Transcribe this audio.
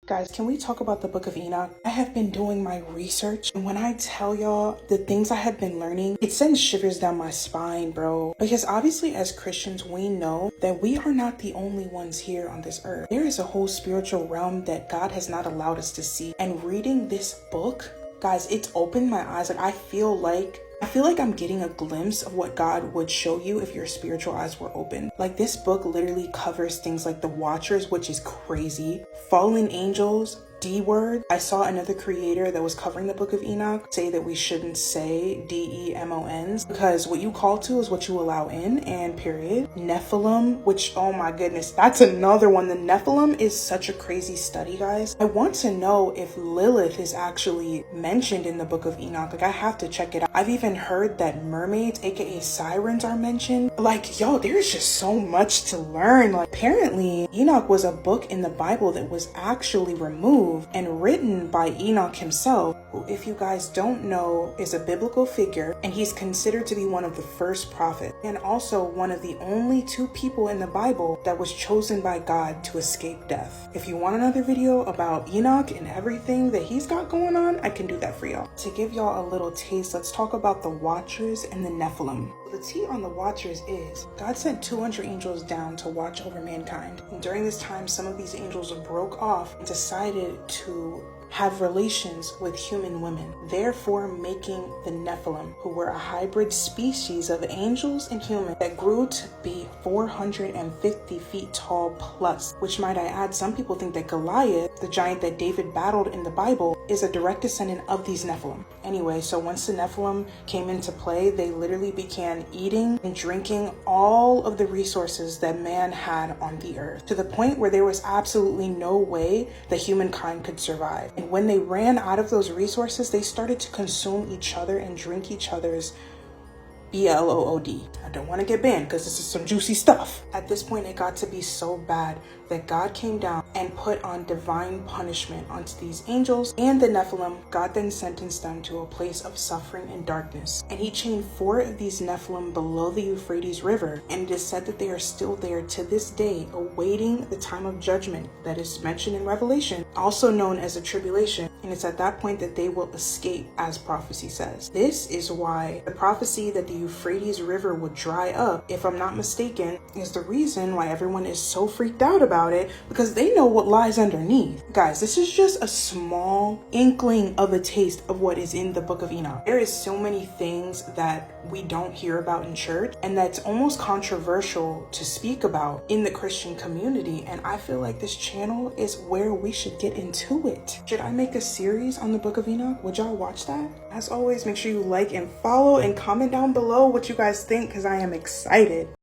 Guys, can we talk about the book of Enoch? I have been doing my research, and when I tell y'all the things I have been learning, it sends shivers down my spine, bro. Because obviously as Christians, we know that we are not the only ones here on this earth. There is a whole spiritual realm that God has not allowed us to see. And reading this book, guys, it's opened my eyes. Like I feel like I'm getting a glimpse of what God would show you if your spiritual eyes were open. Like this book literally covers things like the Watchers, which is crazy, fallen angels, D-word. I saw another creator that was covering the book of Enoch say that we shouldn't say demons because what you call to is what you allow in, and period. Nephilim, which, oh my goodness, that's another one. The Nephilim is such a crazy study, guys. I want to know if Lilith is actually mentioned in the book of Enoch. Like I have to check it out. I've even heard that mermaids, aka sirens, are mentioned. Like, yo, there's just so much to learn. Like apparently Enoch was a book in the Bible that was actually removed and written by Enoch himself, who, if you guys don't know, is a biblical figure, and he's considered to be one of the first prophets and also one of the only two people in the Bible that was chosen by God to escape death. If you want another video about Enoch and everything that he's got going on, I can do that for y'all. To give y'all a little taste, let's talk about the Watchers and the Nephilim. The tea on the Watchers is God sent 200 angels down to watch over mankind. And during this time, some of these angels broke off and decided to have relations with human women, therefore making the Nephilim, who were a hybrid species of angels and humans that grew to be 450 feet tall plus, which might I add, some people think that Goliath, the giant that David battled in the Bible, is a direct descendant of these Nephilim. Anyway, so once the Nephilim came into play, they literally began eating and drinking all of the resources that man had on the earth, to the point where there was absolutely no way that humankind could survive. And when they ran out of those resources, they started to consume each other and drink each other's blood. I don't want to get banned because this is some juicy stuff. At this point, it got to be so bad that God came down and put on divine punishment onto these angels and the Nephilim. God then sentenced them to a place of suffering and darkness. And he chained 4 of these Nephilim below the Euphrates River. And it is said that they are still there to this day, awaiting the time of judgment that is mentioned in Revelation, also known as the tribulation. And it's at that point that they will escape, as prophecy says. This is why the prophecy that the Euphrates River would dry up, if I'm not mistaken, is the reason why everyone is so freaked out about it, because they know what lies underneath. Guys, this is just a small inkling of a taste of what is in the book of Enoch. There is so many things that we don't hear about in church, and that's almost controversial to speak about in the Christian community, and I feel like this channel is where we should get into it. Should I make a series on the book of Enoch? Would y'all watch that? As always, make sure you like and follow and comment down below what you guys think, because I am excited.